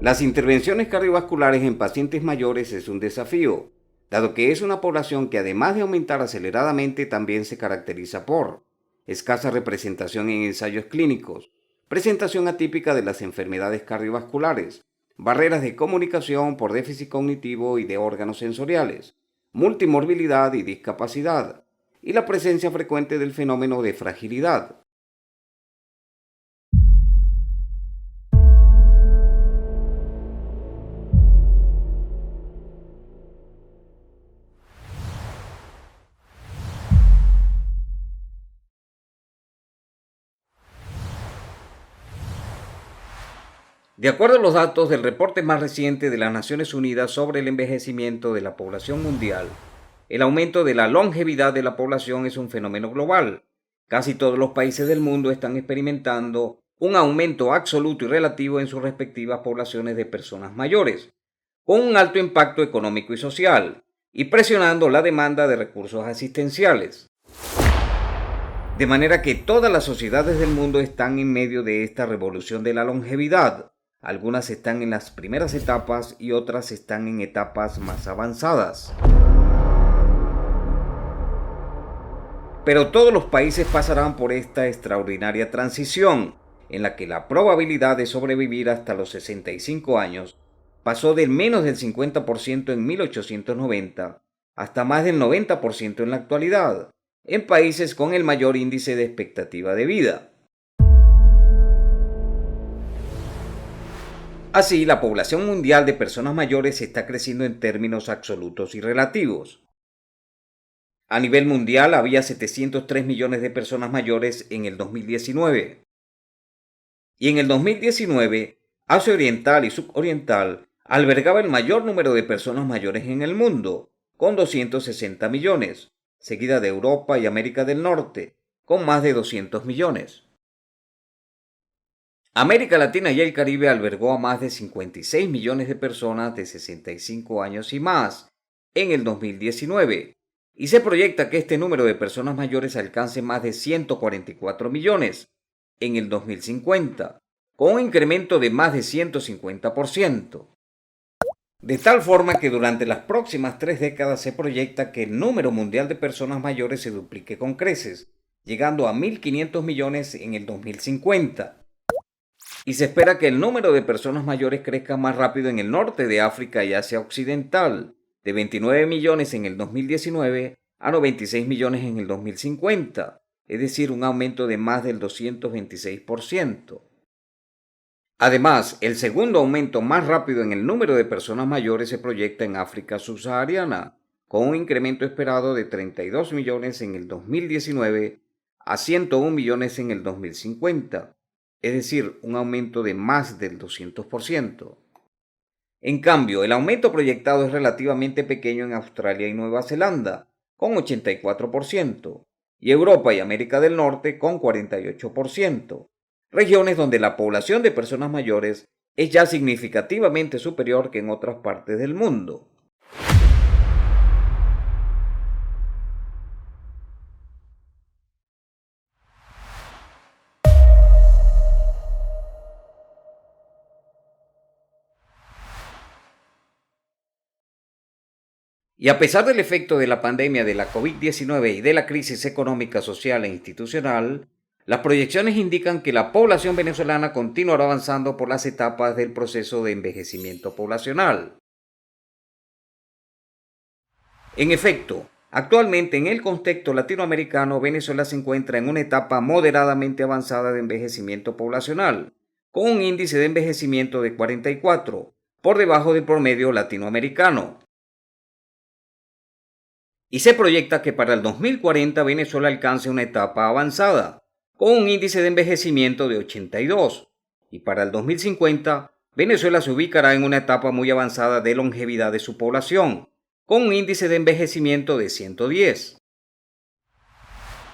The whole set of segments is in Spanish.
Las intervenciones cardiovasculares en pacientes mayores es un desafío, dado que es una población que además de aumentar aceleradamente también se caracteriza por escasa representación en ensayos clínicos, presentación atípica de las enfermedades cardiovasculares, barreras de comunicación por déficit cognitivo y de órganos sensoriales, multimorbilidad y discapacidad, y la presencia frecuente del fenómeno de fragilidad. De acuerdo a los datos del reporte más reciente de las Naciones Unidas sobre el envejecimiento de la población mundial, el aumento de la longevidad de la población es un fenómeno global. Casi todos los países del mundo están experimentando un aumento absoluto y relativo en sus respectivas poblaciones de personas mayores, con un alto impacto económico y social, y presionando la demanda de recursos asistenciales. De manera que todas las sociedades del mundo están en medio de esta revolución de la longevidad. Algunas están en las primeras etapas y otras están en etapas más avanzadas. Pero todos los países pasarán por esta extraordinaria transición, en la que la probabilidad de sobrevivir hasta los 65 años pasó de menos del 50% en 1890 hasta más del 90% en la actualidad, en países con el mayor índice de expectativa de vida. Así, la población mundial de personas mayores está creciendo en términos absolutos y relativos. A nivel mundial había 703 millones de personas mayores en el 2019. Y en el 2019, Asia Oriental y Sudoriental albergaba el mayor número de personas mayores en el mundo, con 260 millones, seguida de Europa y América del Norte, con más de 200 millones. América Latina y el Caribe albergó a más de 56 millones de personas de 65 años y más en el 2019, y se proyecta que este número de personas mayores alcance más de 144 millones en el 2050, con un incremento de más de 150%. De tal forma que durante las próximas 3 décadas se proyecta que el número mundial de personas mayores se duplique con creces, llegando a 1.500 millones en el 2050. Y se espera que el número de personas mayores crezca más rápido en el norte de África y Asia Occidental, de 29 millones en el 2019 a 96 millones en el 2050, es decir, un aumento de más del 226%. Además, el segundo aumento más rápido en el número de personas mayores se proyecta en África subsahariana, con un incremento esperado de 32 millones en el 2019 a 101 millones en el 2050. Es decir, un aumento de más del 200%. En cambio, el aumento proyectado es relativamente pequeño en Australia y Nueva Zelanda, con 84%, y Europa y América del Norte con 48%, regiones donde la población de personas mayores es ya significativamente superior que en otras partes del mundo. Y a pesar del efecto de la pandemia de la COVID-19 y de la crisis económica, social e institucional, las proyecciones indican que la población venezolana continuará avanzando por las etapas del proceso de envejecimiento poblacional. En efecto, actualmente en el contexto latinoamericano, Venezuela se encuentra en una etapa moderadamente avanzada de envejecimiento poblacional, con un índice de envejecimiento de 44, por debajo del promedio latinoamericano. Y se proyecta que para el 2040 Venezuela alcance una etapa avanzada, con un índice de envejecimiento de 82, y para el 2050 Venezuela se ubicará en una etapa muy avanzada de longevidad de su población, con un índice de envejecimiento de 110.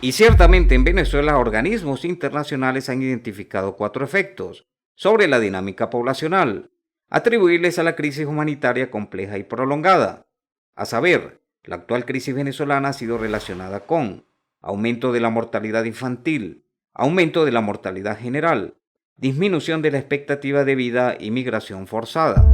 Y ciertamente en Venezuela organismos internacionales han identificado 4 efectos sobre la dinámica poblacional, atribuibles a la crisis humanitaria compleja y prolongada. A saber, la actual crisis venezolana ha sido relacionada con aumento de la mortalidad infantil, aumento de la mortalidad general, disminución de la expectativa de vida y migración forzada.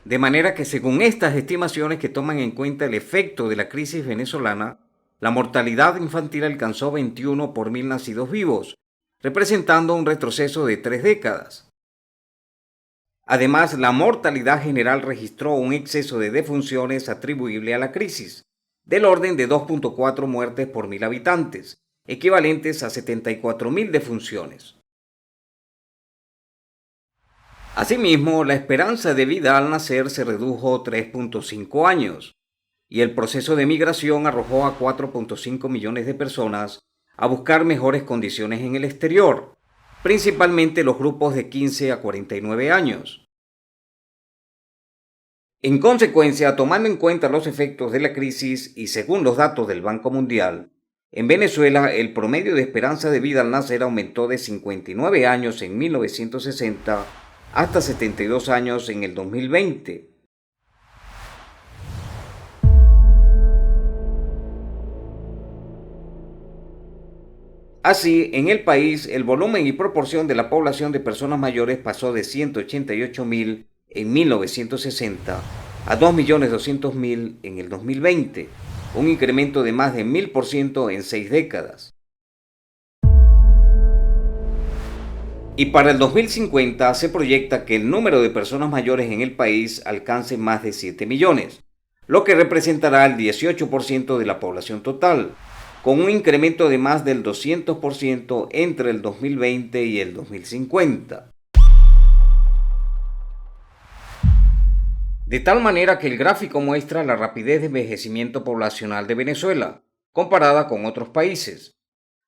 De manera que según estas estimaciones que toman en cuenta el efecto de la crisis venezolana, la mortalidad infantil alcanzó 21 por 1000 nacidos vivos, representando un retroceso de 3 décadas. Además, la mortalidad general registró un exceso de defunciones atribuible a la crisis, del orden de 2.4 muertes por 1000 habitantes, equivalentes a 74.000 defunciones. Asimismo, la esperanza de vida al nacer se redujo 3.5 años, y el proceso de migración arrojó a 4.5 millones de personas a buscar mejores condiciones en el exterior, principalmente los grupos de 15 a 49 años. En consecuencia, tomando en cuenta los efectos de la crisis y según los datos del Banco Mundial, en Venezuela el promedio de esperanza de vida al nacer aumentó de 59 años en 1960 hasta 72 años en el 2020. Así, en el país, el volumen y proporción de la población de personas mayores pasó de 188.000 en 1960 a 2.200.000 en el 2020, un incremento de más de 1000% en 6 décadas. Y para el 2050 se proyecta que el número de personas mayores en el país alcance más de 7 millones, lo que representará el 18% de la población total, con un incremento de más del 200% entre el 2020 y el 2050. De tal manera que el gráfico muestra la rapidez de envejecimiento poblacional de Venezuela, comparada con otros países.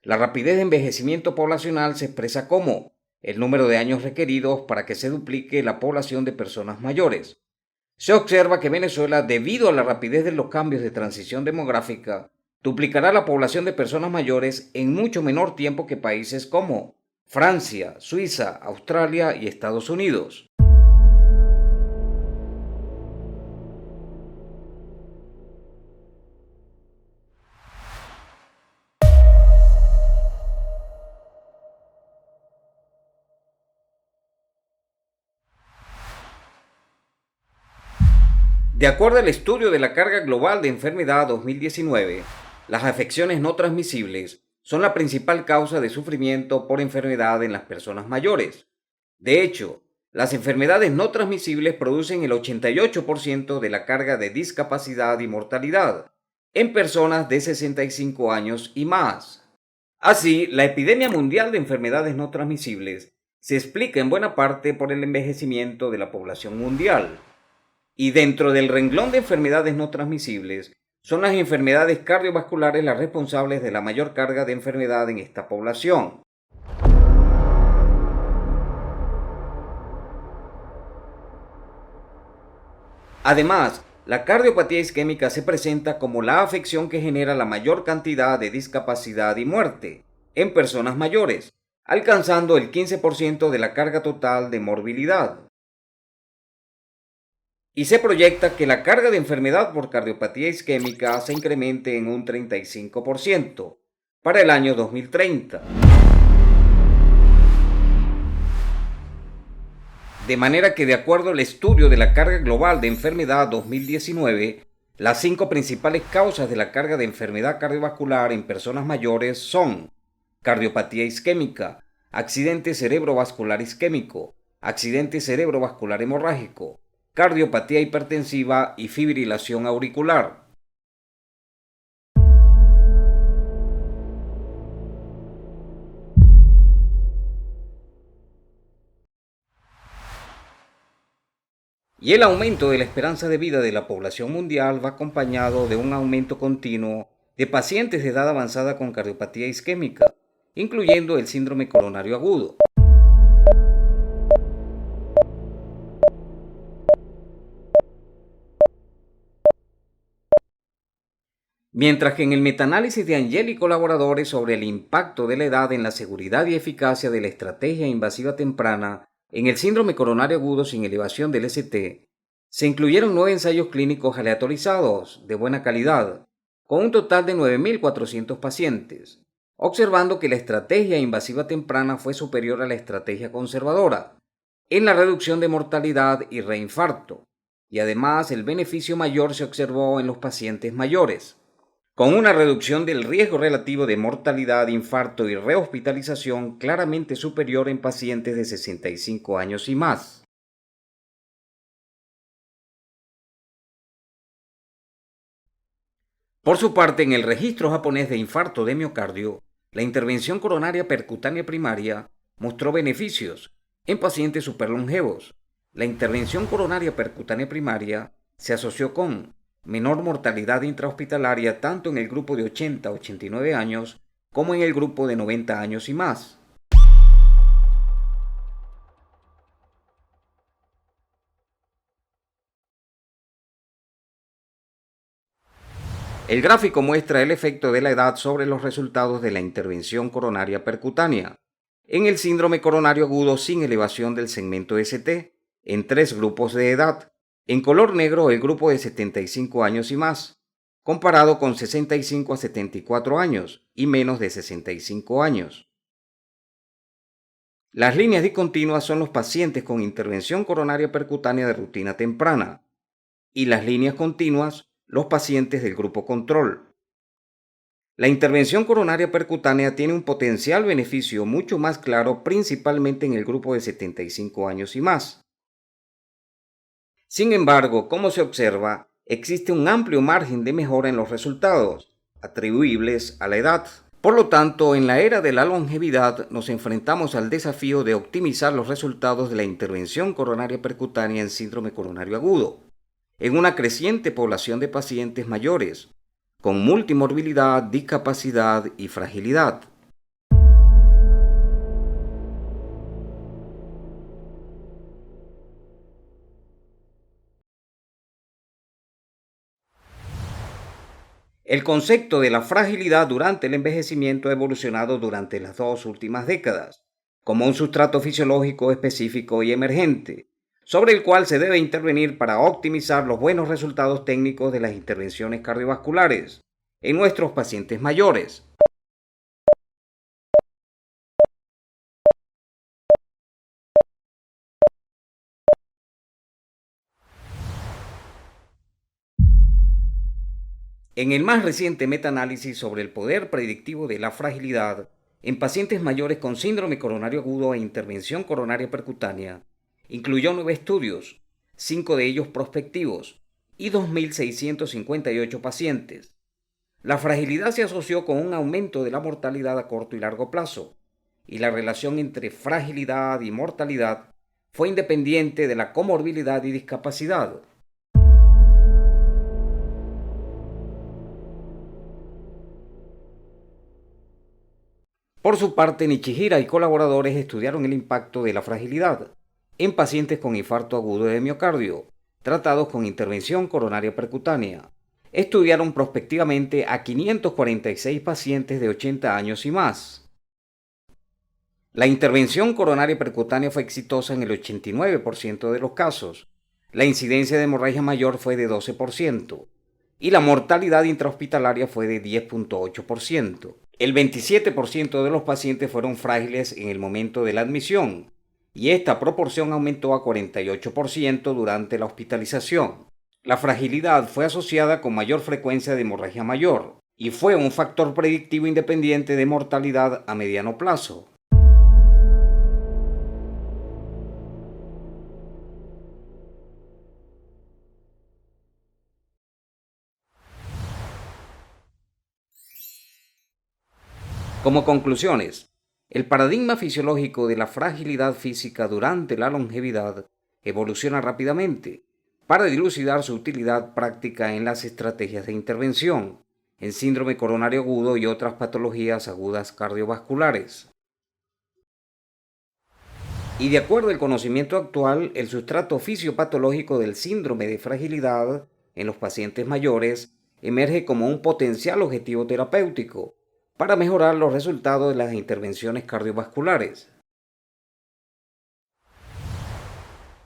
La rapidez de envejecimiento poblacional se expresa como el número de años requeridos para que se duplique la población de personas mayores. Se observa que Venezuela, debido a la rapidez de los cambios de transición demográfica, duplicará la población de personas mayores en mucho menor tiempo que países como Francia, Suiza, Australia y Estados Unidos. De acuerdo al estudio de la carga global de enfermedad 2019, las afecciones no transmisibles son la principal causa de sufrimiento por enfermedad en las personas mayores. De hecho, las enfermedades no transmisibles producen el 88% de la carga de discapacidad y mortalidad en personas de 65 años y más. Así, la epidemia mundial de enfermedades no transmisibles se explica en buena parte por el envejecimiento de la población mundial. Y dentro del renglón de enfermedades no transmisibles, son las enfermedades cardiovasculares las responsables de la mayor carga de enfermedad en esta población. Además, la cardiopatía isquémica se presenta como la afección que genera la mayor cantidad de discapacidad y muerte en personas mayores, alcanzando el 15% de la carga total de morbilidad. Y se proyecta que la carga de enfermedad por cardiopatía isquémica se incremente en un 35% para el año 2030. De manera que, de acuerdo al estudio de la carga global de enfermedad 2019, las 5 principales causas de la carga de enfermedad cardiovascular en personas mayores son cardiopatía isquémica, accidente cerebrovascular isquémico, accidente cerebrovascular hemorrágico, cardiopatía hipertensiva y fibrilación auricular. Y el aumento de la esperanza de vida de la población mundial va acompañado de un aumento continuo de pacientes de edad avanzada con cardiopatía isquémica, incluyendo el síndrome coronario agudo. Mientras que en el metaanálisis de Angel y colaboradores sobre el impacto de la edad en la seguridad y eficacia de la estrategia invasiva temprana en el síndrome coronario agudo sin elevación del ST, se incluyeron 9 ensayos clínicos aleatorizados de buena calidad, con un total de 9.400 pacientes, observando que la estrategia invasiva temprana fue superior a la estrategia conservadora en la reducción de mortalidad y reinfarto, y además el beneficio mayor se observó en los pacientes mayores, con una reducción del riesgo relativo de mortalidad, infarto y rehospitalización claramente superior en pacientes de 65 años y más. Por su parte, en el registro japonés de infarto de miocardio, la intervención coronaria percutánea primaria mostró beneficios en pacientes superlongevos. La intervención coronaria percutánea primaria se asoció con menor mortalidad intrahospitalaria tanto en el grupo de 80 a 89 años como en el grupo de 90 años y más. El gráfico muestra el efecto de la edad sobre los resultados de la intervención coronaria percutánea en el síndrome coronario agudo sin elevación del segmento ST en 3 grupos de edad. En color negro el grupo de 75 años y más, comparado con 65 a 74 años y menos de 65 años. Las líneas discontinuas son los pacientes con intervención coronaria percutánea de rutina temprana y las líneas continuas los pacientes del grupo control. La intervención coronaria percutánea tiene un potencial beneficio mucho más claro principalmente en el grupo de 75 años y más. Sin embargo, como se observa, existe un amplio margen de mejora en los resultados, atribuibles a la edad. Por lo tanto, en la era de la longevidad nos enfrentamos al desafío de optimizar los resultados de la intervención coronaria percutánea en síndrome coronario agudo, en una creciente población de pacientes mayores, con multimorbilidad, discapacidad y fragilidad. El concepto de la fragilidad durante el envejecimiento ha evolucionado durante las 2 últimas décadas, como un sustrato fisiológico específico y emergente, sobre el cual se debe intervenir para optimizar los buenos resultados técnicos de las intervenciones cardiovasculares en nuestros pacientes mayores. En el más reciente metaanálisis sobre el poder predictivo de la fragilidad en pacientes mayores con síndrome coronario agudo e intervención coronaria percutánea, incluyó 9 estudios, 5 de ellos prospectivos, y 2.658 pacientes. La fragilidad se asoció con un aumento de la mortalidad a corto y largo plazo, y la relación entre fragilidad y mortalidad fue independiente de la comorbilidad y discapacidad. Por su parte, Nichihira y colaboradores estudiaron el impacto de la fragilidad en pacientes con infarto agudo de miocardio, tratados con intervención coronaria percutánea. Estudiaron prospectivamente a 546 pacientes de 80 años y más. La intervención coronaria percutánea fue exitosa en el 89% de los casos. La incidencia de hemorragia mayor fue de 12% y la mortalidad intrahospitalaria fue de 10.8%. El 27% de los pacientes fueron frágiles en el momento de la admisión y esta proporción aumentó a 48% durante la hospitalización. La fragilidad fue asociada con mayor frecuencia de hemorragia mayor y fue un factor predictivo independiente de mortalidad a mediano plazo. Como conclusiones, el paradigma fisiológico de la fragilidad física durante la longevidad evoluciona rápidamente para dilucidar su utilidad práctica en las estrategias de intervención, en síndrome coronario agudo y otras patologías agudas cardiovasculares. Y de acuerdo al conocimiento actual, el sustrato fisiopatológico del síndrome de fragilidad en los pacientes mayores emerge como un potencial objetivo terapéutico para mejorar los resultados de las intervenciones cardiovasculares.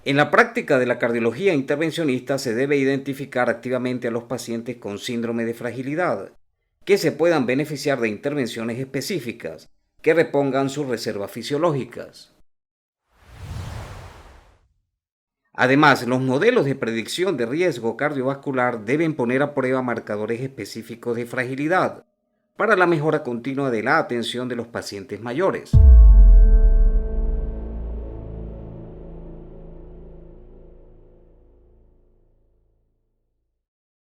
En la práctica de la cardiología intervencionista se debe identificar activamente a los pacientes con síndrome de fragilidad, que se puedan beneficiar de intervenciones específicas que repongan sus reservas fisiológicas. Además, los modelos de predicción de riesgo cardiovascular deben poner a prueba marcadores específicos de fragilidad para la mejora continua de la atención de los pacientes mayores.